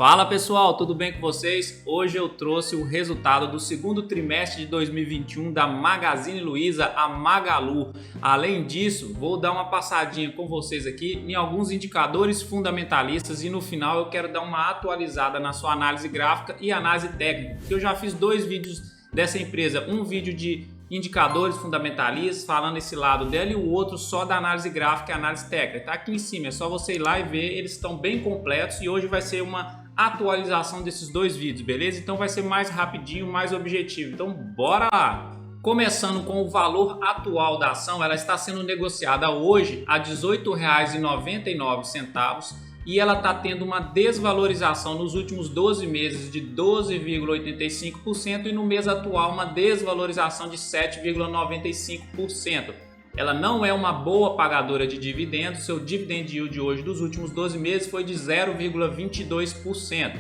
Fala pessoal, tudo bem com vocês? Hoje eu trouxe o resultado do segundo trimestre de 2021 da Magazine Luiza, a Magalu. Além disso, vou dar uma passadinha com vocês aqui em alguns indicadores fundamentalistas e no final eu quero dar uma atualizada na sua análise gráfica e análise técnica, porque eu já fiz dois vídeos dessa empresa, um vídeo de indicadores fundamentalistas falando esse lado dela e o outro só da análise gráfica e análise técnica. Tá aqui em cima, é só você ir lá e ver, eles estão bem completos e hoje vai ser uma atualização desses dois vídeos, beleza? Então vai ser mais rapidinho, mais objetivo. Então bora lá! Começando com o valor atual da ação, ela está sendo negociada hoje a R$ 18,99 e ela está tendo uma desvalorização nos últimos 12 meses de 12,85% e no mês atual uma desvalorização de 7,95%. Ela não é uma boa pagadora de dividendos, seu dividend yield hoje dos últimos 12 meses foi de 0,22%.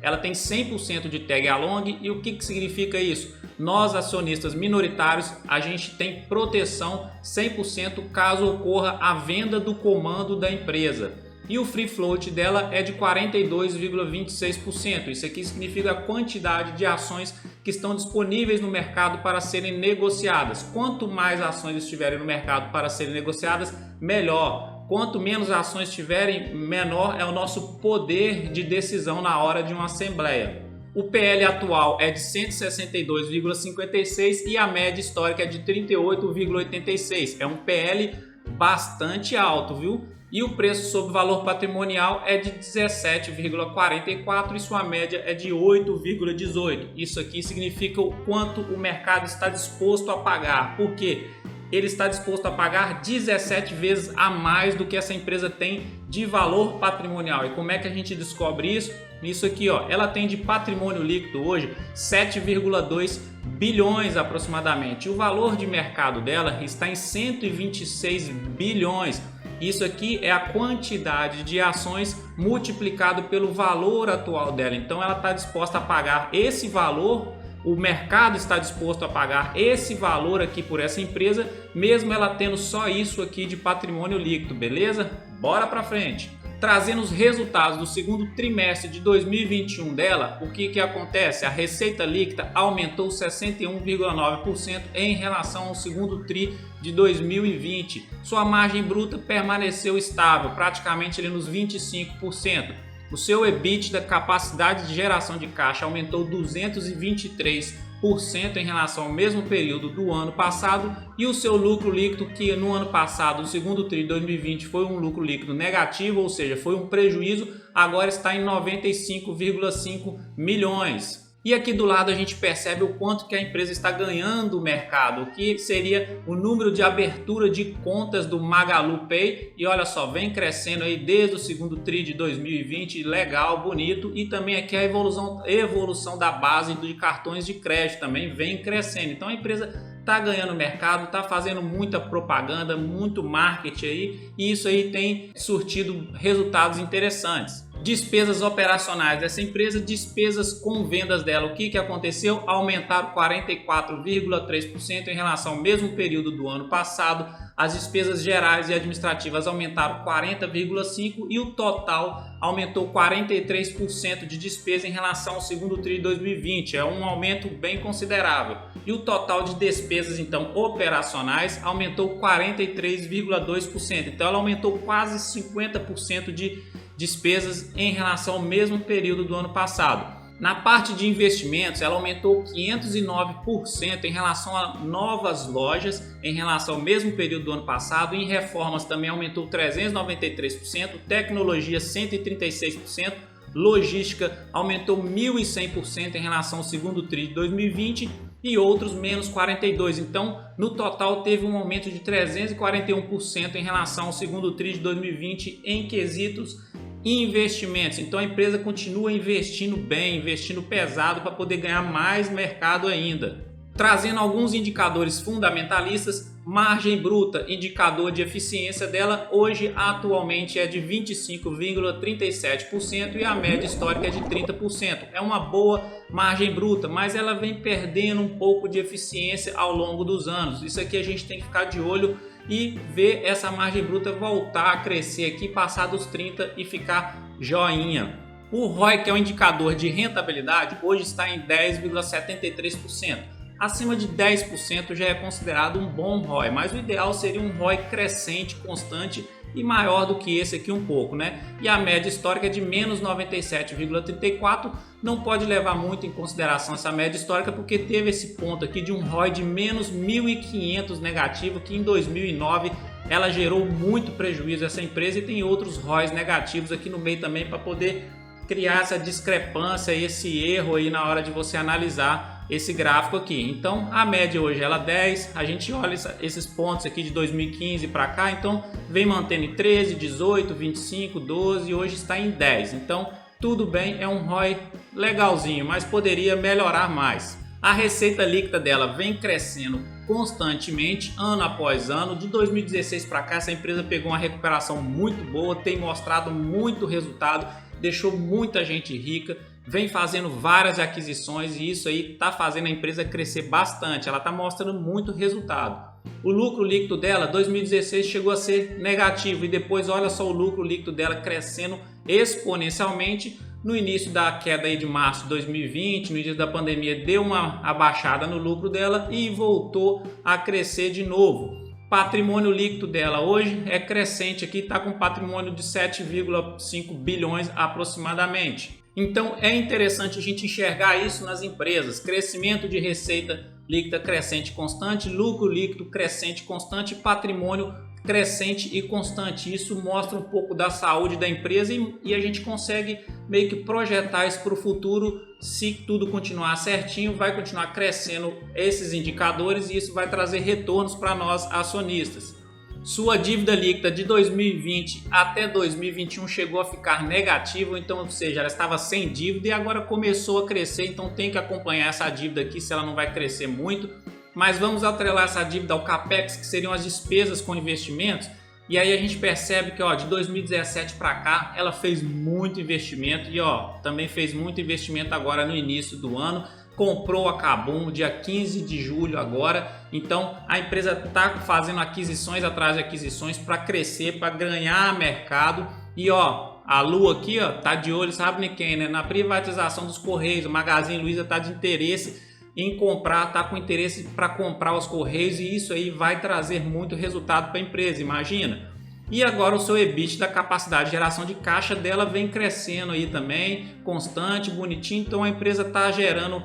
Ela tem 100% de tag along e o que significa isso? Nós acionistas minoritários, a gente tem proteção 100% caso ocorra a venda do comando da empresa. E o free float dela é de 42,26%. Isso aqui significa a quantidade de ações que estão disponíveis no mercado para serem negociadas. Quanto mais ações estiverem no mercado para serem negociadas, melhor. Quanto menos ações tiverem, menor é o nosso poder de decisão na hora de uma assembleia. O PL atual é de 162,56 e a média histórica é de 38,86. É um PL bastante alto, viu? E o preço sobre valor patrimonial é de 17,44 e sua média é de 8,18. Isso aqui significa o quanto o mercado está disposto a pagar. Por quê? Ele está disposto a pagar 17 vezes a mais do que essa empresa tem de valor patrimonial. E como é que a gente descobre isso? Isso aqui, ó, ela tem de patrimônio líquido hoje 7,2 bilhões aproximadamente. O valor de mercado dela está em 126 bilhões. Isso aqui é a quantidade de ações multiplicado pelo valor atual dela. Então ela está disposta a pagar esse valor, o mercado está disposto a pagar esse valor aqui por essa empresa, mesmo ela tendo só isso aqui de patrimônio líquido, beleza? Bora para frente! Trazendo os resultados do segundo trimestre de 2021 dela, o que acontece? A receita líquida aumentou 61,9% em relação ao segundo tri de 2020. Sua margem bruta permaneceu estável, praticamente ali nos 25%. O seu EBITDA, capacidade de geração de caixa, aumentou 223% em relação ao mesmo período do ano passado e o seu lucro líquido, que no ano passado, no segundo tri de 2020, foi um lucro líquido negativo, ou seja, foi um prejuízo, agora está em 95,5 milhões. E aqui do lado a gente percebe o quanto que a empresa está ganhando o mercado, o que seria o número de abertura de contas do Magalu Pay. E olha só, vem crescendo aí desde o segundo tri de 2020, legal, bonito. E também aqui a evolução da base de cartões de crédito também vem crescendo. Então a empresa está ganhando mercado, está fazendo muita propaganda, muito marketing aí. E isso aí tem surtido resultados interessantes. Despesas operacionais dessa empresa, despesas com vendas dela, o que aconteceu? Aumentaram 44,3% em relação ao mesmo período do ano passado. As despesas gerais e administrativas aumentaram 40,5% e o total aumentou 43% de despesa em relação ao segundo tri de 2020. É um aumento bem considerável. E o total de despesas então operacionais aumentou 43,2%. Então ela aumentou quase 50% de despesas em relação ao mesmo período do ano passado. Na parte de investimentos, ela aumentou 509% em relação a novas lojas em relação ao mesmo período do ano passado. Em reformas também aumentou 393%, tecnologia 136%, logística aumentou 1.100% em relação ao segundo tri de 2020 e outros menos 42%. Então, no total teve um aumento de 341% em relação ao segundo tri de 2020 em quesitos investimentos. Então a empresa continua investindo bem, investindo pesado para poder ganhar mais mercado ainda. Trazendo alguns indicadores fundamentalistas, margem bruta, indicador de eficiência dela, hoje atualmente é de 25,37% e a média histórica é de 30%. É uma boa margem bruta, mas ela vem perdendo um pouco de eficiência ao longo dos anos. Isso aqui a gente tem que ficar de olho e ver essa margem bruta voltar a crescer aqui, passar dos 30 e ficar joinha. O ROI, que é um indicador de rentabilidade, hoje está em 10,73%. Acima de 10% já é considerado um bom ROI, mas o ideal seria um ROI crescente, constante e maior do que esse aqui um pouco, né? E a média histórica é de menos 97,34%. Não pode levar muito em consideração essa média histórica porque teve esse ponto aqui de um ROI de menos 1.500 negativo, que em 2009 ela gerou muito prejuízo essa empresa, e tem outros ROIs negativos aqui no meio também para poder criar essa discrepância, esse erro aí na hora de você analisar esse gráfico aqui. Então a média hoje ela 10, a gente olha esses pontos aqui de 2015 para cá, então vem mantendo em 13, 18, 25, 12 e hoje está em 10. Então tudo bem, é um ROI legalzinho, mas poderia melhorar mais. A receita líquida dela vem crescendo constantemente, ano após ano. De 2016 para cá, essa empresa pegou uma recuperação muito boa, tem mostrado muito resultado, deixou muita gente rica, vem fazendo várias aquisições e isso aí está fazendo a empresa crescer bastante, ela está mostrando muito resultado. O lucro líquido dela, 2016 chegou a ser negativo e depois olha só o lucro líquido dela crescendo exponencialmente. No início da queda aí de março de 2020, no início da pandemia, deu uma abaixada no lucro dela e voltou a crescer de novo. Patrimônio líquido dela hoje é crescente aqui, está com patrimônio de 7,5 bilhões aproximadamente. Então é interessante a gente enxergar isso nas empresas: crescimento de receita líquida crescente constante, lucro líquido crescente constante, patrimônio crescente e constante. Isso mostra um pouco da saúde da empresa e a gente consegue meio que projetar isso para o futuro. Se tudo continuar certinho, vai continuar crescendo esses indicadores e isso vai trazer retornos para nós acionistas. Sua dívida líquida de 2020 até 2021 chegou a ficar negativa, então, ou seja, ela estava sem dívida e agora começou a crescer, então tem que acompanhar essa dívida aqui se ela não vai crescer muito. Mas vamos atrelar essa dívida ao CAPEX, que seriam as despesas com investimentos, e aí a gente percebe que de 2017 para cá ela fez muito investimento e também fez muito investimento agora no início do ano. Comprou a KaBuM dia 15 de julho agora, então a empresa está fazendo aquisições atrás de aquisições para crescer, para ganhar mercado. E a Lu aqui tá de olho, sabe quem, né? Na privatização dos Correios. O Magazine Luiza está de interesse em comprar, está com interesse para comprar os Correios e isso aí vai trazer muito resultado para a empresa, imagina. E agora o seu EBITDA, da capacidade de geração de caixa dela, vem crescendo aí também, constante, bonitinho. Então a empresa está gerando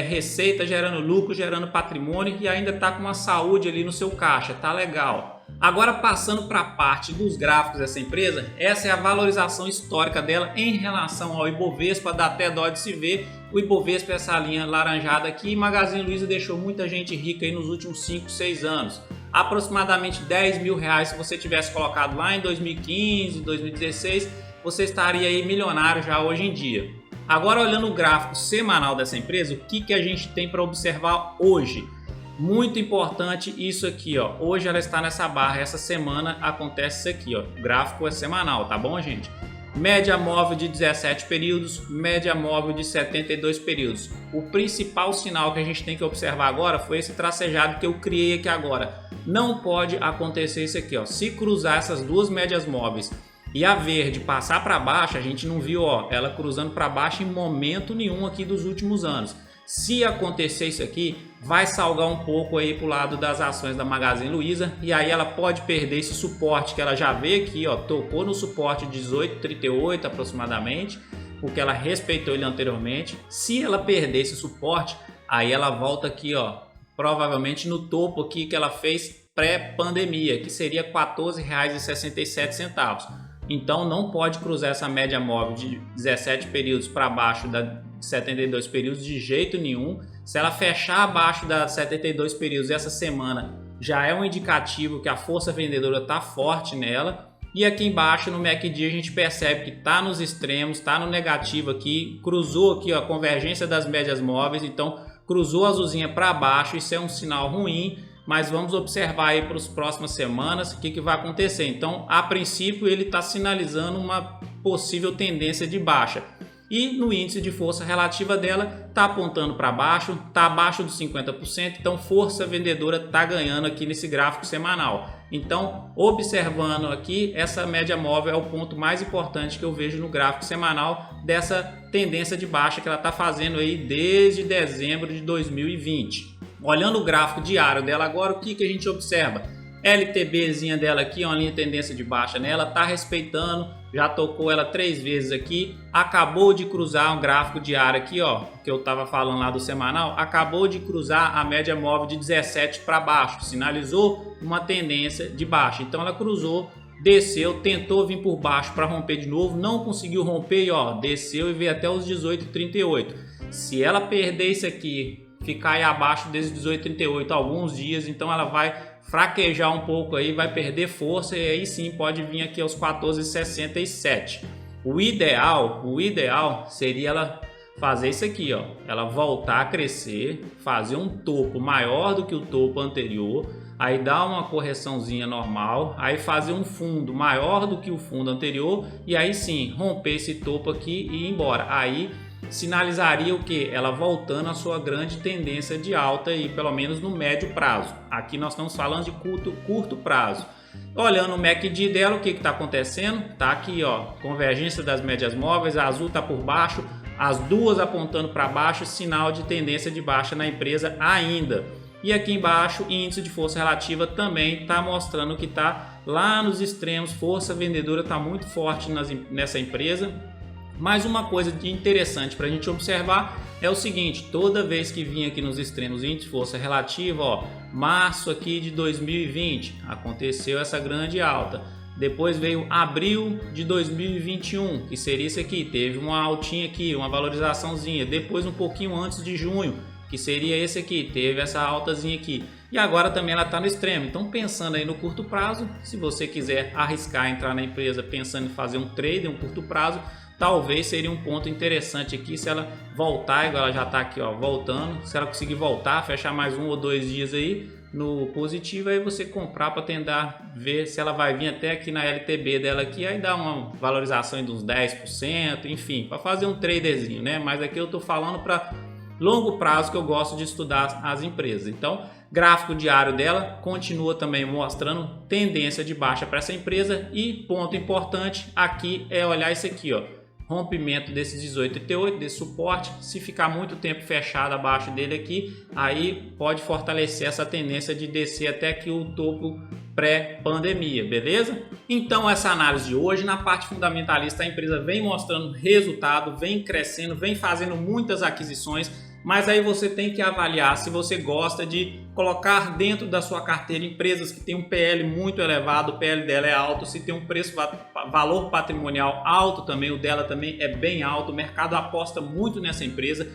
receita, gerando lucro, gerando patrimônio e ainda está com uma saúde ali no seu caixa, tá legal. Agora passando para a parte dos gráficos dessa empresa, essa é a valorização histórica dela em relação ao Ibovespa, dá até dó de se ver. O Ibovespa é essa linha laranjada aqui, e Magazine Luiza deixou muita gente rica aí nos últimos 5, 6 anos. Aproximadamente 10 mil reais, se você tivesse colocado lá em 2015, 2016, você estaria aí milionário já hoje em dia. Agora olhando o gráfico semanal dessa empresa, o que a gente tem para observar hoje? Muito importante isso aqui, hoje ela está nessa barra, essa semana acontece isso aqui, o gráfico é semanal, tá bom, gente? Média móvel de 17 períodos, média móvel de 72 períodos. O principal sinal que a gente tem que observar agora foi esse tracejado que eu criei aqui agora. Não pode acontecer isso aqui, se cruzar essas duas médias móveis e a verde passar para baixo, a gente não viu ela cruzando para baixo em momento nenhum aqui dos últimos anos. Se acontecer isso aqui, vai salgar um pouco aí para o lado das ações da Magazine Luiza e aí ela pode perder esse suporte que ela já veio aqui, tocou no suporte 18,38 aproximadamente, porque ela respeitou ele anteriormente. Se ela perder esse suporte, aí ela volta aqui, provavelmente no topo aqui que ela fez pré-pandemia, que seria R$ 14,67. Então não pode cruzar essa média móvel de 17 períodos para baixo da 72 períodos de jeito nenhum. Se ela fechar abaixo da 72 períodos essa semana, já é um indicativo que a força vendedora está forte nela. E aqui embaixo no MACD a gente percebe que está nos extremos, está no negativo aqui, cruzou aqui a convergência das médias móveis, então cruzou a azulzinha para baixo, isso é um sinal ruim. Mas vamos observar aí para as próximas semanas o que vai acontecer. Então, a princípio, ele está sinalizando uma possível tendência de baixa. E no índice de força relativa dela está apontando para baixo, está abaixo dos 50%. Então, força vendedora está ganhando aqui nesse gráfico semanal. Então, observando aqui, essa média móvel é o ponto mais importante que eu vejo no gráfico semanal dessa tendência de baixa que ela está fazendo aí desde dezembro de 2020. Olhando o gráfico diário dela agora, o que a gente observa? LTBzinha dela aqui, uma linha de tendência de baixa nela, tá respeitando, já tocou ela 3 vezes aqui, acabou de cruzar um gráfico diário aqui, ó, que eu tava falando lá do semanal, acabou de cruzar a média móvel de 17 para baixo, sinalizou uma tendência de baixa. Então ela cruzou, desceu, tentou vir por baixo para romper de novo, não conseguiu romper e ó, desceu e veio até os 18,38. Se ela perder isso aqui, ficar aí abaixo desses 18,38 alguns dias, então ela vai fraquejar um pouco aí, vai perder força e aí sim pode vir aqui aos 14,67. O ideal seria ela fazer isso aqui, ó, ela voltar a crescer, fazer um topo maior do que o topo anterior, aí dar uma correçãozinha normal, aí fazer um fundo maior do que o fundo anterior e aí sim romper esse topo aqui e ir embora. Aí sinalizaria o que? Ela voltando à sua grande tendência de alta aí, pelo menos no médio prazo. Aqui nós estamos falando de curto prazo. Olhando o MACD dela, o que está acontecendo? Tá aqui, ó, convergência das médias móveis, a azul está por baixo, as duas apontando para baixo, sinal de tendência de baixa na empresa ainda. E aqui embaixo, índice de força relativa também está mostrando que está lá nos extremos, força vendedora está muito forte nessa empresa. Mas uma coisa interessante para a gente observar é o seguinte, toda vez que vinha aqui nos extremos índice de força relativa, ó, março aqui de 2020, aconteceu essa grande alta. Depois veio abril de 2021, que seria isso aqui, teve uma altinha aqui, uma valorizaçãozinha. Depois um pouquinho antes de junho, que seria esse aqui, teve essa altazinha aqui. E agora também ela está no extremo. Então pensando aí no curto prazo, se você quiser arriscar entrar na empresa pensando em fazer um trade, um curto prazo, talvez seria um ponto interessante aqui se ela voltar, igual ela já está aqui, ó, voltando. Se ela conseguir voltar, fechar mais 1 ou 2 dias aí no positivo, aí você comprar para tentar ver se ela vai vir até aqui na LTB dela aqui, aí dá uma valorização de uns 10%, enfim, para fazer um traderzinho, né? Mas aqui eu estou falando para longo prazo que eu gosto de estudar as empresas. Então, gráfico diário dela continua também mostrando tendência de baixa para essa empresa e ponto importante aqui é olhar isso aqui, ó. Rompimento desses 18,38, desse suporte, se ficar muito tempo fechado abaixo dele aqui, aí pode fortalecer essa tendência de descer até aqui o topo pré-pandemia, beleza? Então essa análise de hoje, na parte fundamentalista, a empresa vem mostrando resultado, vem crescendo, vem fazendo muitas aquisições, mas aí você tem que avaliar se você gosta de colocar dentro da sua carteira empresas que têm um PL muito elevado, o PL dela é alto, se tem um valor patrimonial alto também, o dela também é bem alto, o mercado aposta muito nessa empresa,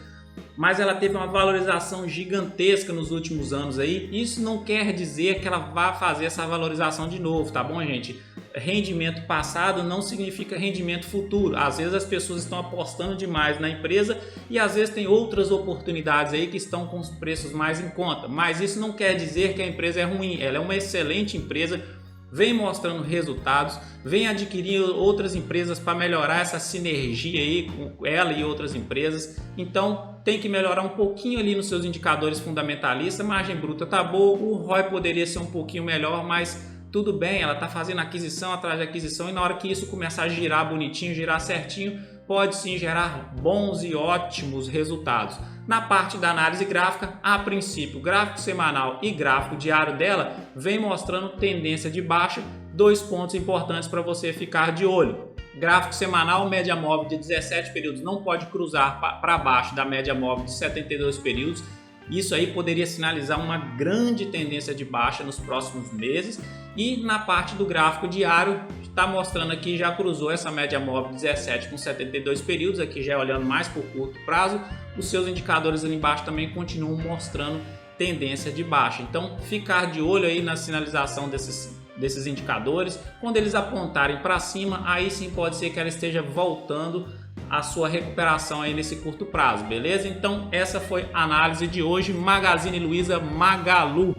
mas ela teve uma valorização gigantesca nos últimos anos aí. Isso não quer dizer que ela vá fazer essa valorização de novo, tá bom, gente? Rendimento passado não significa rendimento futuro. Às vezes as pessoas estão apostando demais na empresa e às vezes tem outras oportunidades aí que estão com os preços mais em conta. Mas isso não quer dizer que a empresa é ruim. Ela é uma excelente empresa, vem mostrando resultados, vem adquirindo outras empresas para melhorar essa sinergia aí com ela e outras empresas. Então tem que melhorar um pouquinho ali nos seus indicadores fundamentalistas. A margem bruta tá boa, o ROI poderia ser um pouquinho melhor, mas tudo bem, ela está fazendo aquisição atrás de aquisição e na hora que isso começar a girar bonitinho, girar certinho, pode sim gerar bons e ótimos resultados. Na parte da análise gráfica, a princípio, gráfico semanal e gráfico diário dela vem mostrando tendência de baixa, 2 pontos importantes para você ficar de olho. Gráfico semanal, média móvel de 17 períodos não pode cruzar para baixo da média móvel de 72 períodos. Isso aí poderia sinalizar uma grande tendência de baixa nos próximos meses. E na parte do gráfico diário, está mostrando aqui, já cruzou essa média móvel 17 com 72 períodos, aqui já olhando mais por curto prazo. Os seus indicadores ali embaixo também continuam mostrando tendência de baixa. Então, ficar de olho aí na sinalização desses indicadores. Quando eles apontarem para cima, aí sim pode ser que ela esteja voltando a sua recuperação aí nesse curto prazo, beleza? Então essa foi a análise de hoje, Magazine Luiza Magalu.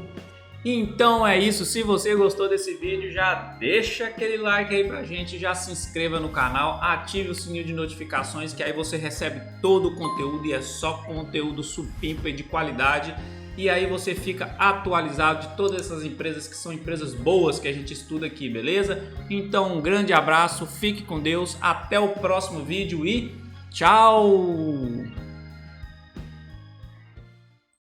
Então é isso, se você gostou desse vídeo, já deixa aquele like aí pra gente, já se inscreva no canal, ative o sininho de notificações que aí você recebe todo o conteúdo e é só conteúdo supimpa e de qualidade. e aí você fica atualizado de todas essas empresas que são empresas boas que a gente estuda aqui, beleza? Então um grande abraço, fique com Deus, até o próximo vídeo e tchau!